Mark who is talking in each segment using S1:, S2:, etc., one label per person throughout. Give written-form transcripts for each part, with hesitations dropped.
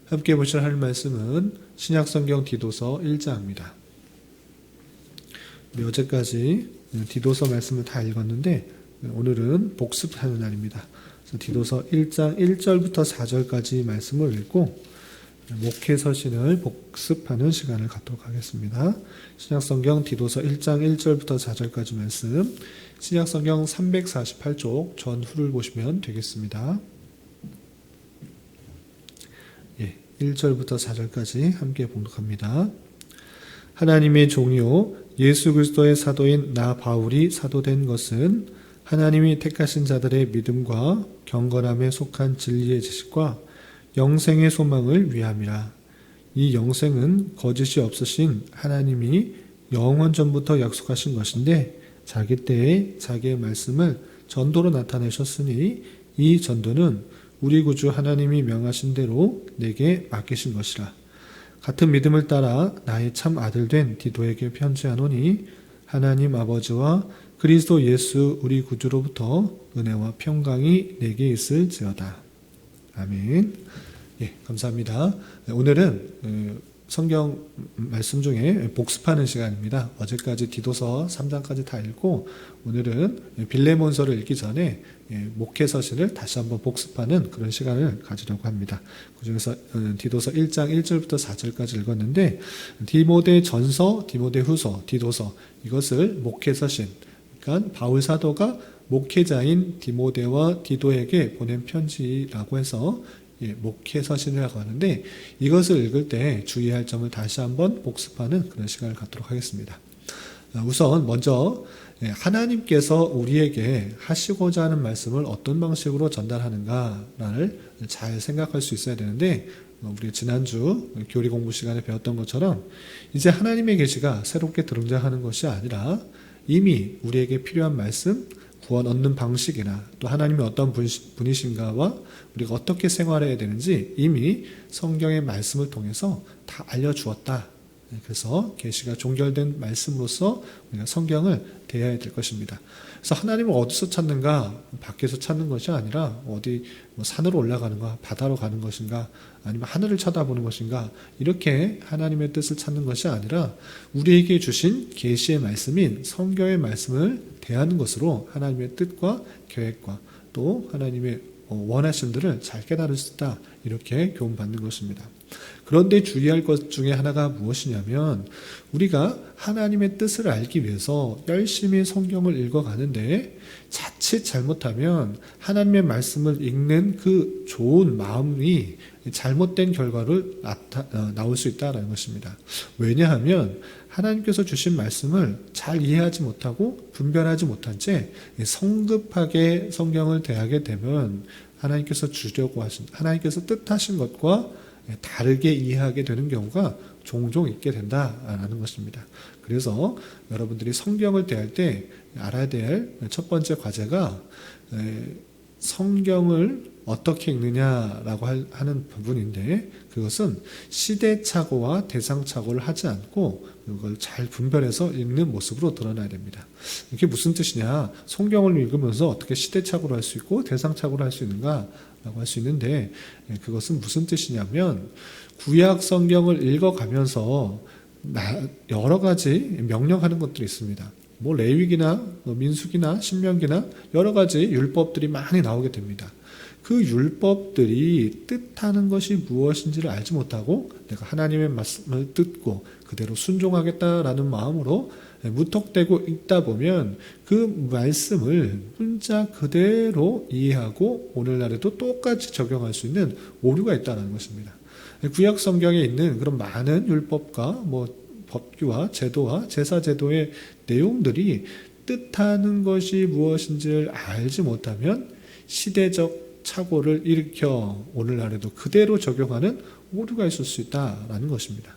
S1: 함께 보실 하나님 말씀은 신약성경 디도서 1장입니다. 어제까지 디도서 말씀을 다 읽었는데 오늘은 복습하는 날입니다. 그래서 디도서 1장 1절부터 4절까지 말씀을 읽고 목회 서신을 복습하는 시간을 갖도록 하겠습니다. 신약성경 디도서 1장 1절부터 4절까지 말씀, 신약성경 348쪽 전후를 보시면 되겠습니다. 1절부터 4절까지 함께 봉독합니다. 하나님의 종이요 예수 그리스도의 사도인 나 바울이 사도된 것은 하나님이 택하신 자들의 믿음과 경건함에 속한 진리의 지식과 영생의 소망을 위함이라. 이 영생은 거짓이 없으신 하나님이 영원 전부터 약속하신 것인데 자기 때에 자기의 말씀을 전도로 나타내셨으니 이 전도는 우리 구주 하나님이 명하신 대로 내게 맡기신 것이라. 같은 믿음을 따라 나의 참 아들 된 디도에게 편지하노니 하나님 아버지와 그리스도 예수 우리 구주로부터 은혜와 평강이 내게 있을지어다. 아멘. 감사합니다. 오늘은 성경 말씀 중에 복습하는 시간입니다. 어제까지 디도서 3장까지 다 읽고 오늘은 빌레몬서를 읽기 전에 목회 서신을 다시 한번 복습하는 그런 시간을 가지려고 합니다. 그중에서 디도서 1장 1절부터 4절까지 읽었는데 디모데 전서, 디모데 후서, 디도서 이것을 목회 서신, 그러니까 바울 사도가 목회자인 디모데와 디도에게 보낸 편지라고 해서 목회 서신이라고 하는데 이것을 읽을 때 주의할 점을 다시 한번 복습하는 그런 시간을 갖도록 하겠습니다. 우선 먼저 하나님께서 우리에게 하시고자 하는 말씀을 어떤 방식으로 전달하는가를 잘 생각할 수 있어야 되는데 우리 지난주 교리 공부 시간에 배웠던 것처럼 이제 하나님의 계시가 새롭게 등장하는 것이 아니라 이미 우리에게 필요한 말씀, 구원 얻는 방식이나 또 하나님이 어떤 분이신가와 우리가 어떻게 생활해야 되는지 이미 성경의 말씀을 통해서 다 알려주었다. 그래서 계시가 종결된 말씀으로서 우리가 성경을 대해야 될 것입니다. 그래서 하나님을 어디서 찾는가? 밖에서 찾는 것이 아니라 어디 산으로 올라가는가? 바다로 가는 것인가? 아니면 하늘을 쳐다보는 것인가? 이렇게 하나님의 뜻을 찾는 것이 아니라 우리에게 주신 계시의 말씀인 성경의 말씀을 대하는 것으로 하나님의 뜻과 계획과 또 하나님의 원하심들을 잘 깨달을 수 있다. 이렇게 교훈받는 것입니다. 그런데 주의할 것 중에 하나가 무엇이냐면 우리가 하나님의 뜻을 알기 위해서 열심히 성경을 읽어가는데 자칫 잘못하면 하나님의 말씀을 읽는 그 좋은 마음이 잘못된 결과를 나올 수 있다는 것입니다. 왜냐하면 하나님께서 주신 말씀을 잘 이해하지 못하고 분별하지 못한 채 성급하게 성경을 대하게 되면 하나님께서 주려고 하신, 하나님께서 뜻하신 것과 다르게 이해하게 되는 경우가 종종 있게 된다라는 것입니다. 그래서 여러분들이 성경을 대할 때 알아야 될 첫 번째 과제가 성경을 어떻게 읽느냐라고 하는 부분인데 그것은 시대착오와 대상착오를 하지 않고 그걸 잘 분별해서 읽는 모습으로 드러나야 됩니다. 이게 무슨 뜻이냐? 성경을 읽으면서 어떻게 시대착오를 할 수 있고 대상착오를 할 수 있는가? 라고 할 수 있는데 그것은 무슨 뜻이냐면 구약 성경을 읽어가면서 여러 가지 명령하는 것들이 있습니다. 레위기나 민수기나 신명기나 여러 가지 율법들이 많이 나오게 됩니다. 그 율법들이 뜻하는 것이 무엇인지를 알지 못하고 내가 하나님의 말씀을 듣고 그대로 순종하겠다라는 마음으로 무턱대고 읽다 보면 그 말씀을 문자 그대로 이해하고 오늘날에도 똑같이 적용할 수 있는 오류가 있다는 것입니다. 구약 성경에 있는 그런 많은 율법과 법규와 제도와 제사 제도의 내용들이 뜻하는 것이 무엇인지를 알지 못하면 시대적 착오를 일으켜 오늘날에도 그대로 적용하는 오류가 있을 수 있다라는 것입니다.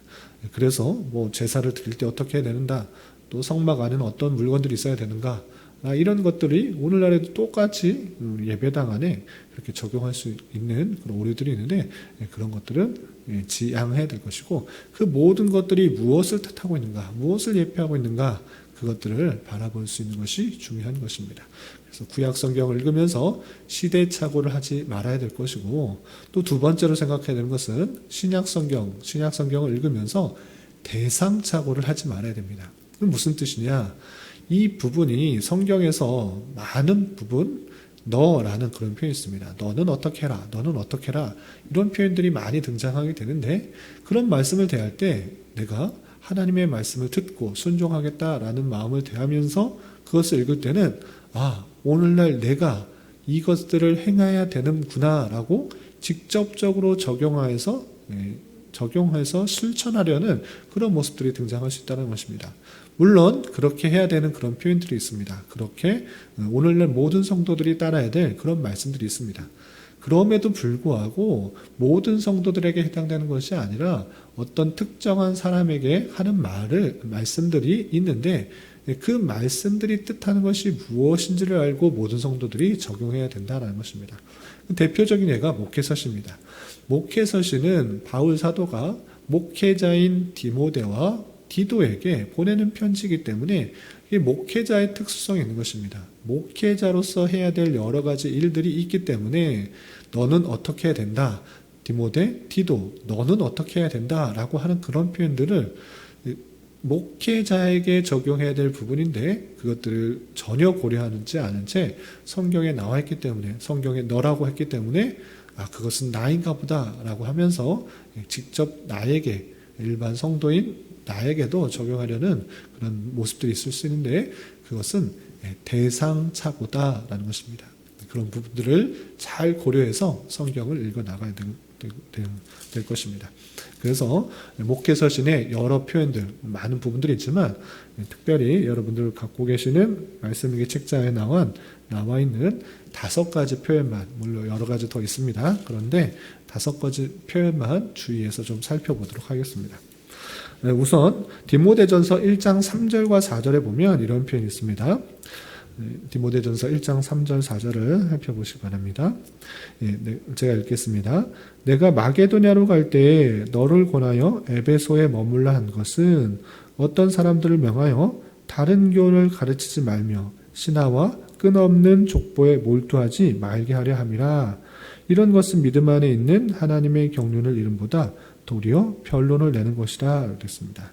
S1: 그래서 제사를 드릴 때 어떻게 해야 되는가, 또 성막 안에는 어떤 물건들이 있어야 되는가, 이런 것들이 오늘날에도 똑같이 예배당 안에 그렇게 적용할 수 있는 그런 오류들이 있는데 그런 것들은 지양해야 될 것이고 그 모든 것들이 무엇을 뜻하고 있는가, 무엇을 예표하고 있는가 그것들을 바라볼 수 있는 것이 중요한 것입니다. 그래서 구약 성경을 읽으면서 시대착오를 하지 말아야 될 것이고, 또 두 번째로 생각해야 되는 것은 신약 성경을 읽으면서 대상착오를 하지 말아야 됩니다. 그건 무슨 뜻이냐? 이 부분이 성경에서 많은 부분 너라는 그런 표현이 있습니다. 너는 어떻게 해라, 너는 어떻게 해라, 이런 표현들이 많이 등장하게 되는데, 그런 말씀을 대할 때 내가 하나님의 말씀을 듣고 순종하겠다라는 마음을 대하면서 그것을 읽을 때는 오늘날 내가 이것들을 행해야 되는구나 라고 직접적으로 적용해서 실천하려는 그런 모습들이 등장할 수 있다는 것입니다. 물론 그렇게 해야 되는 그런 표현들이 있습니다. 그렇게 오늘날 모든 성도들이 따라야 될 그런 말씀들이 있습니다. 그럼에도 불구하고 모든 성도들에게 해당되는 것이 아니라 어떤 특정한 사람에게 하는 말씀들이 있는데, 그 말씀들이 뜻하는 것이 무엇인지를 알고 모든 성도들이 적용해야 된다는 것입니다. 대표적인 예가 목회서시입니다. 목회서시는 바울 사도가 목회자인 디모데와 디도에게 보내는 편지이기 때문에 이게 목회자의 특수성이 있는 것입니다. 목회자로서 해야 될 여러 가지 일들이 있기 때문에 너는 어떻게 해야 된다, 디모데, 디도, 너는 어떻게 해야 된다 라고 하는 그런 표현들을 목회자에게 적용해야 될 부분인데, 그것들을 전혀 고려하지 않은 채 성경에 나와 있기 때문에, 성경에 너라고 했기 때문에 그것은 나인가 보다 라고 하면서 직접 나에게, 일반 성도인 나에게도 적용하려는 그런 모습들이 있을 수 있는데, 그것은 대상착오다라는 것입니다. 그런 부분들을 잘 고려해서 성경을 읽어 나가야 될 것입니다. 그래서 목회서신의 여러 표현들, 많은 부분들이 있지만 특별히 여러분들 갖고 계시는 말씀일기 책자에 나와 있는 5가지 표현만, 물론 여러 가지 더 있습니다. 그런데 5가지 표현만 주의해서 좀 살펴보도록 하겠습니다. 우선 디모데전서 1장 3절과 4절에 보면 이런 표현이 있습니다. 디모데전서 1장 3절 4절을 살펴보시기 바랍니다. 제가 읽겠습니다. 내가 마게도냐로 갈 때 너를 권하여 에베소에 머물라 한 것은 어떤 사람들을 명하여 다른 교를 가르치지 말며 신하와 끈없는 족보에 몰두하지 말게 하려 함이라. 이런 것은 믿음 안에 있는 하나님의 경륜을 이름보다 도리어 변론을 내는 것이라 그랬습니다.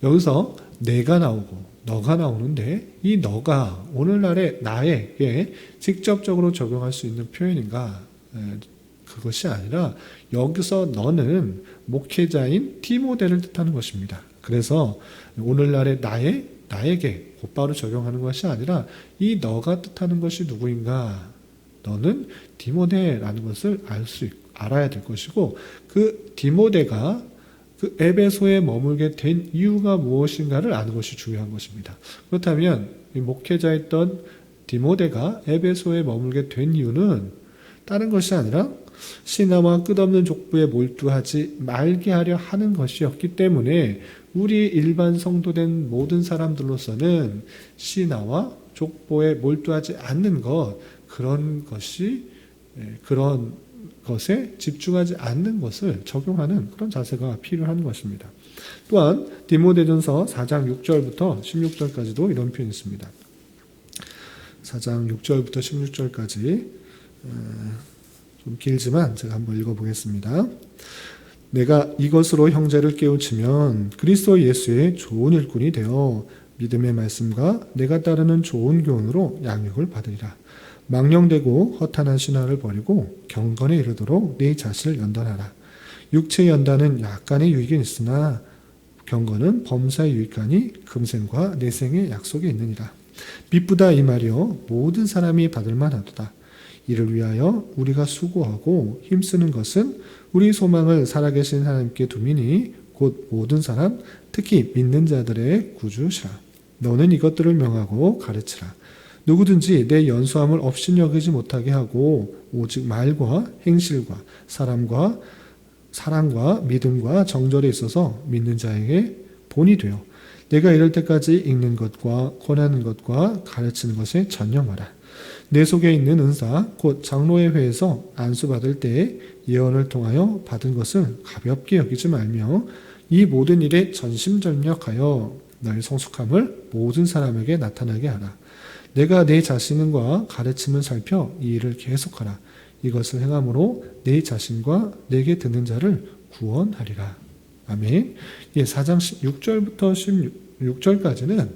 S1: 여기서 내가 나오고 너가 나오는데, 이 너가 오늘날의 나에게 직접적으로 적용할 수 있는 표현인가? 그것이 아니라 여기서 너는 목회자인 디모데를 뜻하는 것입니다. 그래서 오늘날의 나에게 곧바로 적용하는 것이 아니라 이 너가 뜻하는 것이 누구인가? 너는 디모데라는 것을 알아야 될 것이고, 그 디모데가 그 에베소에 머물게 된 이유가 무엇인가를 아는 것이 중요한 것입니다. 그렇다면 이 목회자였던 디모데가 에베소에 머물게 된 이유는 다른 것이 아니라 신하와 끝없는 족보에 몰두하지 말게 하려 하는 것이었기 때문에, 우리 일반 성도된 모든 사람들로서는 신하와 족보에 몰두하지 않는 그런 것에 집중하지 않는 것을 적용하는 그런 자세가 필요한 것입니다. 또한 디모데전서 4장 6절부터 16절까지도 이런 표현이 있습니다. 4장 6절부터 16절까지 좀 길지만 제가 한번 읽어보겠습니다. 내가 이것으로 형제를 깨우치면 그리스도 예수의 좋은 일꾼이 되어 믿음의 말씀과 내가 따르는 좋은 교훈으로 양육을 받으리라. 망령되고 허탄한 신화를 버리고 경건에 이르도록 네 자신을 연단하라. 육체의 연단은 약간의 유익은 있으나 경건은 범사에 유익하니 금생과 내생의 약속이 있느니라. 미쁘다 이 말이여 모든 사람이 받을 만하도다. 이를 위하여 우리가 수고하고 힘쓰는 것은 우리 소망을 살아계신 하나님께 두미니 곧 모든 사람 특히 믿는 자들의 구주시라. 너는 이것들을 명하고 가르치라. 누구든지 내 연수함을 업신여기지 못하게 하고 오직 말과 행실과 사랑과 믿음과 정절에 있어서 믿는 자에게 본이 되어 내가 이럴 때까지 읽는 것과 권하는 것과 가르치는 것에 전념하라. 내 속에 있는 은사 곧 장로의 회에서 안수받을 때에 예언을 통하여 받은 것을 가볍게 여기지 말며 이 모든 일에 전심전력하여 너희 성숙함을 모든 사람에게 나타나게 하라. 내가 내 자신과 가르침을 살펴 이 일을 계속하라. 이것을 행함으로 내 자신과 내게 듣는 자를 구원하리라. 아멘. 4장 6절부터 16절까지는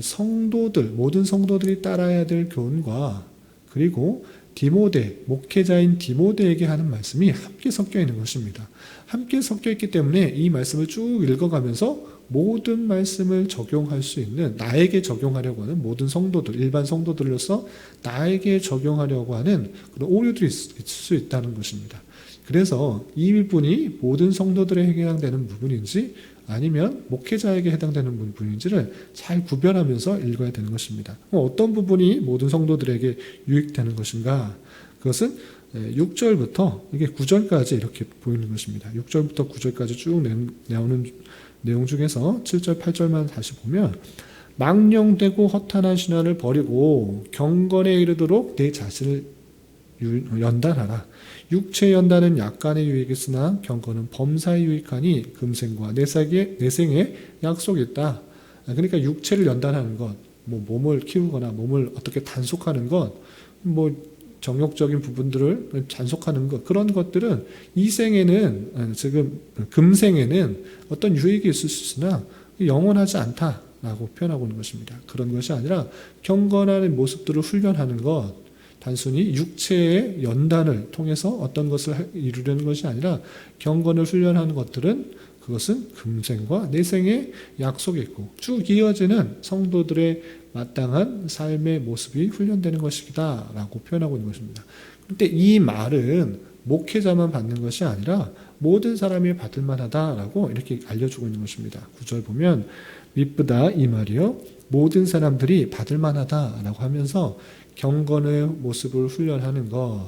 S1: 성도들, 모든 성도들이 따라야 될 교훈과 그리고 디모데, 목회자인 디모데에게 하는 말씀이 함께 섞여 있는 것입니다. 함께 섞여 있기 때문에 이 말씀을 쭉 읽어가면서 모든 말씀을 적용할 수 있는, 나에게 적용하려고 하는 모든 성도들, 일반 성도들로서 나에게 적용하려고 하는 그런 오류들이 있을 수 있다는 것입니다. 그래서 이 부분이 모든 성도들에게 해당되는 부분인지 아니면 목회자에게 해당되는 부분인지를 잘 구별하면서 읽어야 되는 것입니다. 어떤 부분이 모든 성도들에게 유익되는 것인가? 그것은 6절부터 이게 9절까지 이렇게 보이는 것입니다. 6절부터 9절까지 쭉 나오는 내용 중에서 7절, 8절만 다시 보면 망령되고 허탄한 신화를 버리고 경건에 이르도록 내 자신을 연단하라. 육체 연단은 약간의 유익이 있으나 경건은 범사에 유익하니 금생과 내생에 약속이 있다. 그러니까 육체를 연단하는 것, 몸을 키우거나 몸을 어떻게 단속하는 것, 정욕적인 부분들을 단속하는 것, 그런 것들은 이 생에는, 지금 금생에는 어떤 유익이 있을 수 있으나 영원하지 않다라고 표현하고 있는 것입니다. 그런 것이 아니라 경건한 모습들을 훈련하는 것, 단순히 육체의 연단을 통해서 어떤 것을 이루려는 것이 아니라 경건을 훈련하는 것들은 그것은 금생과 내생의 약속이 있고 쭉 이어지는 성도들의 마땅한 삶의 모습이 훈련되는 것이다 라고 표현하고 있는 것입니다. 그런데 이 말은 목회자만 받는 것이 아니라 모든 사람이 받을 만하다라고 이렇게 알려주고 있는 것입니다. 9절 보면 미쁘다 이 말이요 모든 사람들이 받을 만하다라고 하면서 경건의 모습을 훈련하는 것,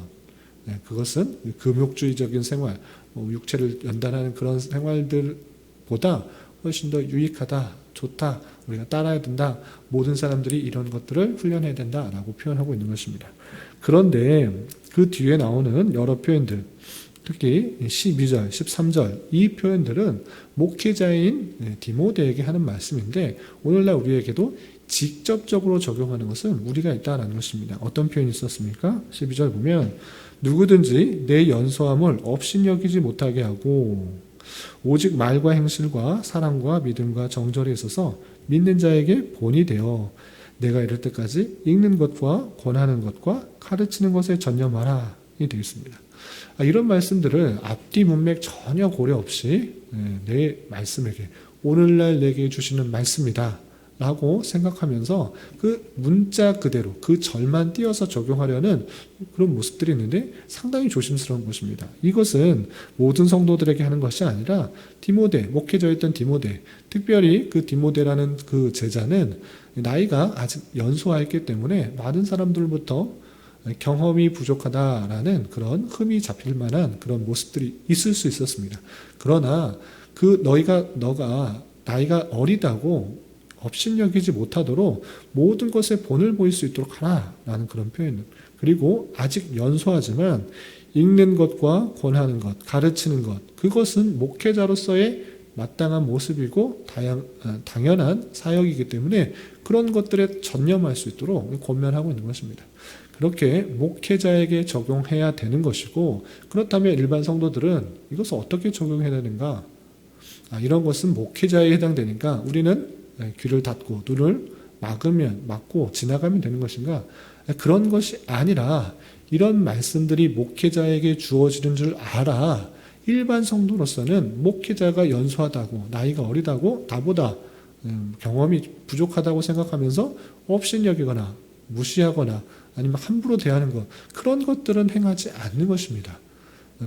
S1: 그것은 금욕주의적인 생활, 육체를 연단하는 그런 생활들보다 훨씬 더 유익하다, 좋다, 우리가 따라야 된다, 모든 사람들이 이런 것들을 훈련해야 된다라고 표현하고 있는 것입니다. 그런데 그 뒤에 나오는 여러 표현들, 특히 12절, 13절 이 표현들은 목회자인 디모데에게 하는 말씀인데 오늘날 우리에게도 직접적으로 적용하는 것은 우리가 있다는 것입니다. 어떤 표현이 있었습니까? 12절 보면 누구든지 내 연소함을 업신여기지 못하게 하고 오직 말과 행실과 사랑과 믿음과 정절에 있어서 믿는 자에게 본이 되어 내가 이럴 때까지 읽는 것과 권하는 것과 가르치는 것에 전념하라 이 되어 있습니다. 이런 말씀들을 앞뒤 문맥 전혀 고려 없이 내 말씀에게 오늘날 내게 주시는 말씀이다 라고 생각하면서 그 문자 그대로 그 절만 띄어서 적용하려는 그런 모습들이 있는데 상당히 조심스러운 것입니다. 이것은 모든 성도들에게 하는 것이 아니라 디모데, 목회자였던 디모데, 특별히 그 디모데라는 그 제자는 나이가 아직 연소하였기 때문에 많은 사람들부터 경험이 부족하다라는 그런 흠이 잡힐 만한 그런 모습들이 있을 수 있었습니다. 그러나 너가 나이가 어리다고 업신여기지 못하도록 모든 것에 본을 보일 수 있도록 하라라는 그런 표현. 그리고 아직 연소하지만 읽는 것과 권하는 것, 가르치는 것, 그것은 목회자로서의 마땅한 모습이고 당연한 사역이기 때문에 그런 것들에 전념할 수 있도록 권면하고 있는 것입니다. 그렇게 목회자에게 적용해야 되는 것이고 그렇다면 일반 성도들은 이것을 어떻게 적용해야 되는가? 이런 것은 목회자에 해당되니까 우리는 귀를 닫고 눈을 막고 지나가면 되는 것인가? 그런 것이 아니라 이런 말씀들이 목회자에게 주어지는 줄 알아. 일반 성도로서는 목회자가 연소하다고 나이가 어리다고 나보다 경험이 부족하다고 생각하면서 업신여기거나 무시하거나 아니면 함부로 대하는 것 그런 것들은 행하지 않는 것입니다.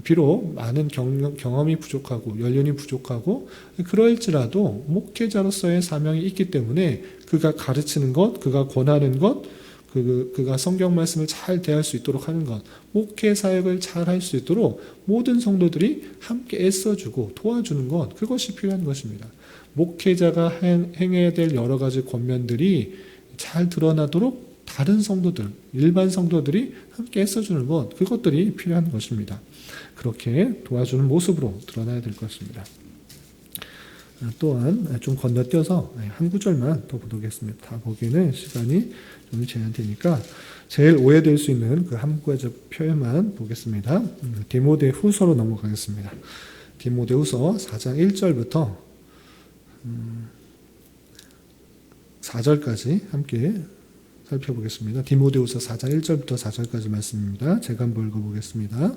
S1: 비록 많은 경험이 부족하고 연륜이 부족하고 그럴지라도 목회자로서의 사명이 있기 때문에 그가 가르치는 것, 그가 권하는 것, 그가 성경 말씀을 잘 대할 수 있도록 하는 것, 목회 사역을 잘 할 수 있도록 모든 성도들이 함께 애써주고 도와주는 것, 그것이 필요한 것입니다. 목회자가 행해야 될 여러 가지 권면들이 잘 드러나도록 다른 성도들, 일반 성도들이 함께 애써주는 것, 그것들이 필요한 것입니다. 그렇게 도와주는 모습으로 드러나야 될 것입니다. 또한 좀 건너뛰어서 한 구절만 더 보도록하겠습니다. 다 보기에는 시간이 좀 제한되니까 제일 오해될 수 있는 그 한 구절 표현만 보겠습니다. 디모데후서로 넘어가겠습니다. 디모데후서 4장 1절부터 4절까지 함께 살펴보겠습니다. 디모데후서 4장 1절부터 4절까지 말씀입니다. 제가 한번 읽어보겠습니다.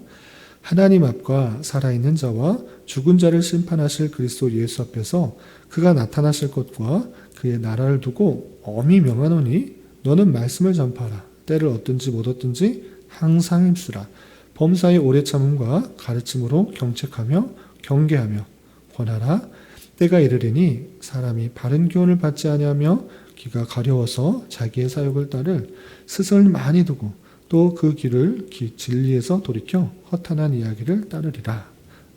S1: 하나님 앞과 살아있는 자와 죽은 자를 심판하실 그리스도 예수 앞에서 그가 나타나실 것과 그의 나라를 두고 엄히 명하노니 너는 말씀을 전파하라. 때를 얻든지 못 얻든지 항상 힘쓰라. 범사의 오래 참음과 가르침으로 경책하며 경계하며 권하라. 때가 이르리니 사람이 바른 교훈을 받지 아니하며 귀가 가려워서 자기의 사욕을 따를 스승을 많이 두고 또 그 길을 진리에서 돌이켜 허탄한 이야기를 따르리라.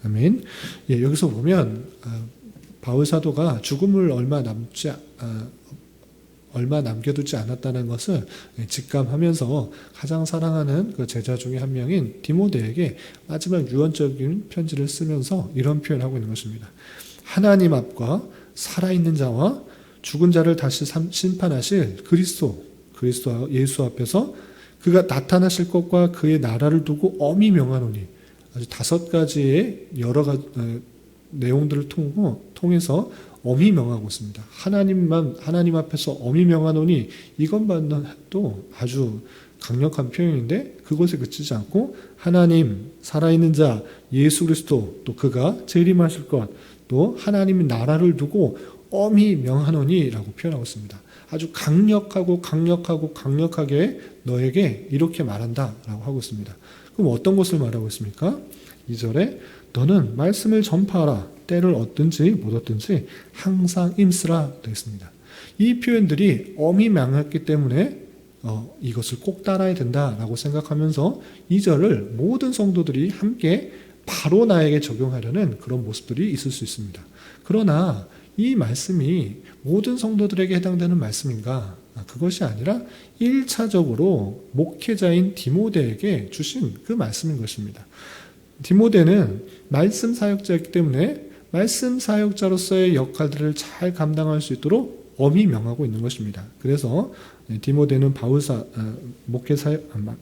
S1: 아멘. 여기서 보면 바울 사도가 죽음을 얼마 남겨두지 않았다는 것을 직감하면서 가장 사랑하는 그 제자 중에 한 명인 디모데에게 마지막 유언적인 편지를 쓰면서 이런 표현을 하고 있는 것입니다. 하나님 앞과 살아있는 자와 죽은 자를 다시 심판하실 그리스도 예수 앞에서 그가 나타나실 것과 그의 나라를 두고 엄히 명하노니, 아주 5가지의 여러 가지 내용들을 통해서 엄히 명하고 있습니다. 하나님 앞에서 엄히 명하노니, 이것만도 아주 강력한 표현인데 그것에 그치지 않고 하나님, 살아있는 자, 예수 그리스도, 또 그가 재림하실 것, 또 하나님의 나라를 두고 엄히 명하노니라고 표현하고 있습니다. 아주 강력하게 너에게 이렇게 말한다라고 하고 있습니다. 그럼 어떤 것을 말하고 있습니까? 2절에 너는 말씀을 전파하라. 때를 얻든지 못 얻든지 항상 힘쓰라 되어 있습니다. 이 표현들이 엄히 명했기 때문에 이것을 꼭 따라야 된다라고 생각하면서 2절을 모든 성도들이 함께 바로 나에게 적용하려는 그런 모습들이 있을 수 있습니다. 그러나 이 말씀이 모든 성도들에게 해당되는 말씀인가? 그것이 아니라 1차적으로 목회자인 디모데에게 주신 그 말씀인 것입니다. 디모데는 말씀 사역자이기 때문에 말씀 사역자로서의 역할들을 잘 감당할 수 있도록 엄히 명하고 있는 것입니다. 그래서 디모데는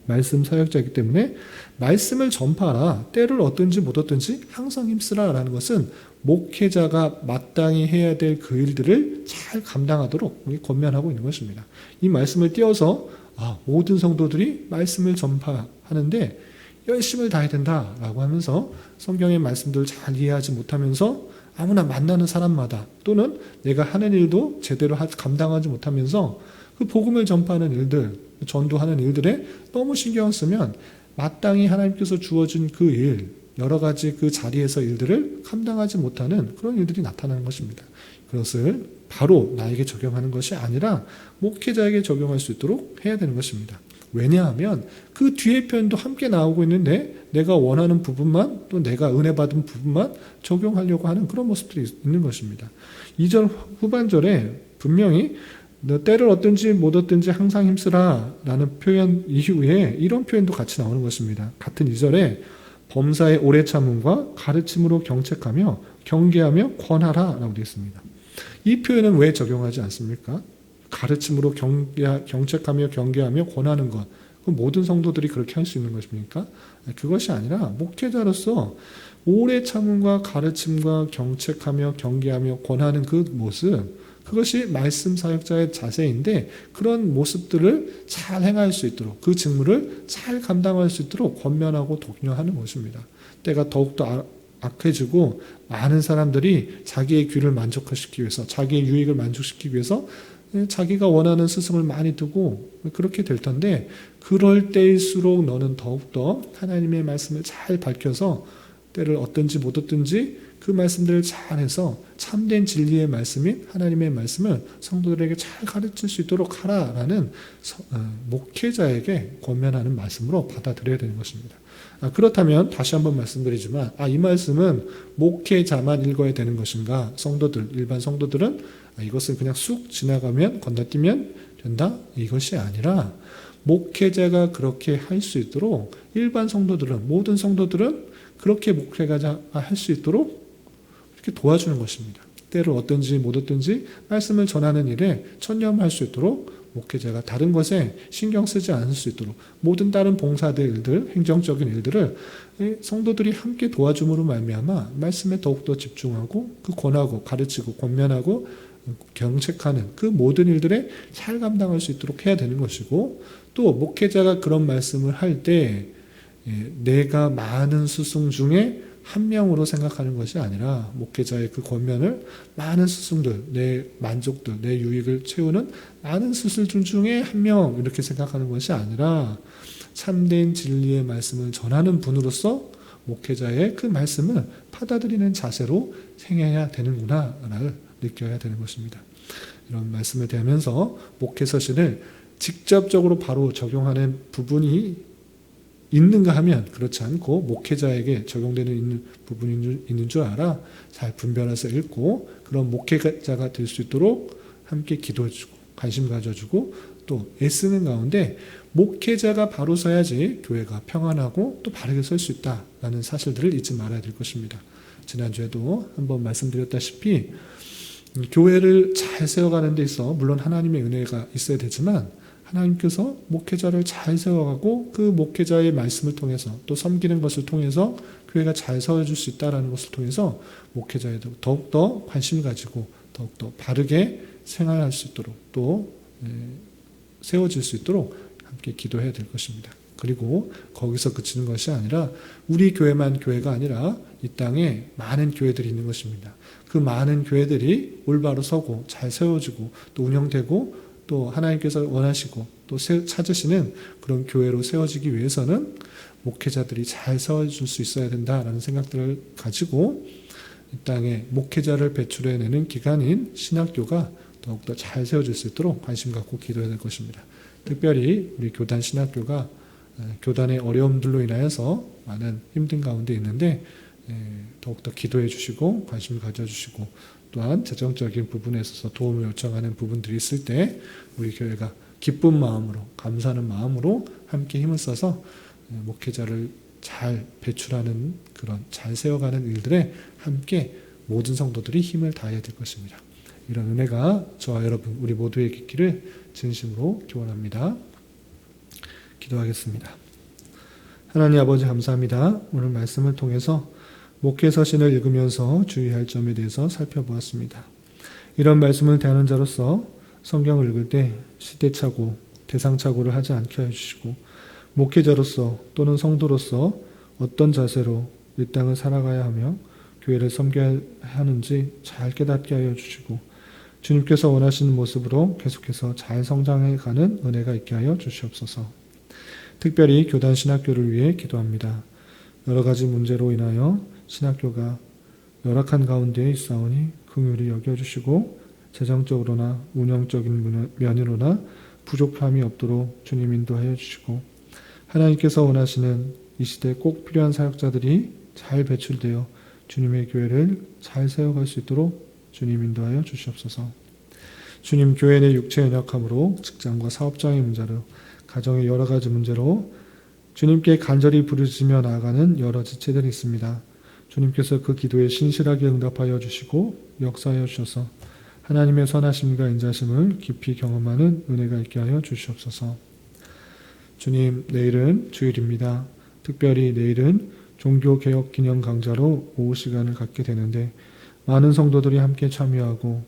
S1: 말씀 사역자이기 때문에 말씀을 전파하라. 때를 얻든지 못 얻든지 항상 힘쓰라라는 것은 목회자가 마땅히 해야 될 그 일들을 잘 감당하도록 권면하고 있는 것입니다. 이 말씀을 띄어서 모든 성도들이 말씀을 전파하는데 열심을 다해야 된다라고 하면서 성경의 말씀들을 잘 이해하지 못하면서 아무나 만나는 사람마다 또는 내가 하는 일도 제대로 감당하지 못하면서 그 복음을 전파하는 일들, 전도하는 일들에 너무 신경을 쓰면 마땅히 하나님께서 주어진 그 일, 여러 가지 그 자리에서 일들을 감당하지 못하는 그런 일들이 나타나는 것입니다. 그것을 바로 나에게 적용하는 것이 아니라 목회자에게 적용할 수 있도록 해야 되는 것입니다. 왜냐하면 그 뒤에 표현도 함께 나오고 있는데 내가 원하는 부분만 또 내가 은혜 받은 부분만 적용하려고 하는 그런 모습들이 있는 것입니다. 2절 후반절에 분명히 너 때를 얻든지 못 얻든지 항상 힘쓰라 라는 표현 이후에 이런 표현도 같이 나오는 것입니다. 같은 2절에 범사의 오래 참음과 가르침으로 경책하며 경계하며 권하라 라고 되어 있습니다. 이 표현은 왜 적용하지 않습니까? 가르침으로 경책하며 경계하며 권하는 것, 모든 성도들이 그렇게 할 수 있는 것입니까? 그것이 아니라 목회자로서 오래 참음과 가르침과 경책하며 경계하며 권하는 그 모습, 그것이 말씀 사역자의 자세인데 그런 모습들을 잘 행할 수 있도록 그 직무를 잘 감당할 수 있도록 권면하고 독려하는 것입니다. 때가 더욱더 악해지고 많은 사람들이 자기의 귀를 만족시키기 위해서 자기의 유익을 만족시키기 위해서 자기가 원하는 스승을 많이 두고 그렇게 될 텐데 그럴 때일수록 너는 더욱더 하나님의 말씀을 잘 밝혀서 때를 얻든지 못 얻든지 그 말씀들을 잘해서 참된 진리의 말씀인 하나님의 말씀을 성도들에게 잘 가르칠 수 있도록 하라라는 목회자에게 권면하는 말씀으로 받아들여야 되는 것입니다. 그렇다면 다시 한번 말씀드리지만 이 말씀은 목회자만 읽어야 되는 것인가? 일반 성도들은 이것은 그냥 쑥 지나가면 건너뛰면 된다? 이것이 아니라 목회자가 그렇게 할 수 있도록 일반 성도들은 모든 성도들은 그렇게 목회자가 할 수 있도록 이렇게 도와주는 것입니다. 때를 얻든지 못 얻든지 말씀을 전하는 일에 천념할 수 있도록 목회자가 다른 것에 신경 쓰지 않을 수 있도록 모든 다른 봉사들 일들, 행정적인 일들을 성도들이 함께 도와줌으로 말미암아 말씀에 더욱더 집중하고 그 권하고 가르치고 권면하고 경책하는 그 모든 일들에 잘 감당할 수 있도록 해야 되는 것이고, 또 목회자가 그런 말씀을 할 때 내가 많은 스승 중에 한 명으로 생각하는 것이 아니라 목회자의 그 권면을 많은 스승들, 내 만족들, 내 유익을 채우는 많은 스승들 중에 한 명 이렇게 생각하는 것이 아니라 참된 진리의 말씀을 전하는 분으로서 목회자의 그 말씀을 받아들이는 자세로 행해야 되는구나를 느껴야 되는 것입니다. 이런 말씀을 대하면서 목회서신을 직접적으로 바로 적용하는 부분이 있는가 하면 그렇지 않고 목회자에게 적용되는 부분이 있는 줄 알아 잘 분별해서 읽고 그런 목회자가 될 수 있도록 함께 기도해주고 관심 가져주고 또 애쓰는 가운데 목회자가 바로 서야지 교회가 평안하고 또 바르게 설 수 있다라는 사실들을 잊지 말아야 될 것입니다. 지난주에도 한번 말씀드렸다시피 교회를 잘 세워가는 데 있어 물론 하나님의 은혜가 있어야 되지만 하나님께서 목회자를 잘 세워가고 그 목회자의 말씀을 통해서 또 섬기는 것을 통해서 교회가 잘 세워질 수 있다는 것을 통해서 목회자에도 더욱더 관심 가지고 더욱더 바르게 생활할 수 있도록 또 세워질 수 있도록 함께 기도해야 될 것입니다. 그리고 거기서 그치는 것이 아니라 우리 교회만 교회가 아니라 이 땅에 많은 교회들이 있는 것입니다. 그 많은 교회들이 올바로 서고 잘 세워지고 또 운영되고 또 하나님께서 원하시고 또 찾으시는 그런 교회로 세워지기 위해서는 목회자들이 잘 세워줄 수 있어야 된다라는 생각들을 가지고 이 땅에 목회자를 배출해내는 기관인 신학교가 더욱더 잘 세워질 수 있도록 관심 갖고 기도해야 될 것입니다. 특별히 우리 교단 신학교가 교단의 어려움들로 인하여서 많은 힘든 가운데 있는데 더욱더 기도해 주시고 관심을 가져주시고 또한 재정적인 부분에 있어서 도움을 요청하는 부분들이 있을 때 우리 교회가 기쁜 마음으로 감사하는 마음으로 함께 힘을 써서 목회자를 잘 배출하는 그런 잘 세워가는 일들에 함께 모든 성도들이 힘을 다해야 될 것입니다. 이런 은혜가 저와 여러분 우리 모두에게 있기를 진심으로 기원합니다. 기도하겠습니다. 하나님 아버지 감사합니다. 오늘 말씀을 통해서 목회서신을 읽으면서 주의할 점에 대해서 살펴보았습니다. 이런 말씀을 대하는 자로서 성경을 읽을 때 시대착오, 대상착오를 하지 않게 해주시고 목회자로서 또는 성도로서 어떤 자세로 이 땅을 살아가야 하며 교회를 섬겨야 하는지 잘 깨닫게 하여 주시고 주님께서 원하시는 모습으로 계속해서 잘 성장해가는 은혜가 있게 하여 주시옵소서. 특별히 교단 신학교를 위해 기도합니다. 여러 가지 문제로 인하여 신학교가 열악한 가운데에 있사오니 긍휼히 여겨주시고 재정적으로나 운영적인 면으로나 부족함이 없도록 주님 인도하여 주시고 하나님께서 원하시는 이 시대에 꼭 필요한 사역자들이 잘 배출되어 주님의 교회를 잘 세워갈 수 있도록 주님 인도하여 주시옵소서. 주님, 교회 내 육체 연약함으로 직장과 사업장의 문제로 가정의 여러 가지 문제로 주님께 간절히 부르짖으며 나아가는 여러 지체들이 있습니다. 주님께서 그 기도에 신실하게 응답하여 주시고 역사하여 주셔서 하나님의 선하심과 인자심을 깊이 경험하는 은혜가 있게 하여 주시옵소서. 주님, 내일은 주일입니다. 특별히 내일은 종교개혁 기념 강좌로 오후 시간을 갖게 되는데 많은 성도들이 함께 참여하고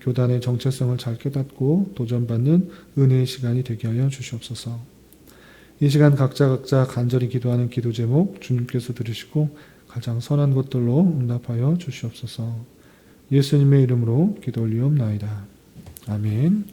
S1: 교단의 정체성을 잘 깨닫고 도전받는 은혜의 시간이 되게 하여 주시옵소서. 이 시간 각자 간절히 기도하는 기도 제목 주님께서 들으시고 가장 선한 것들로 응답하여 주시옵소서. 예수님의 이름으로 기도 올리옵나이다. 아멘.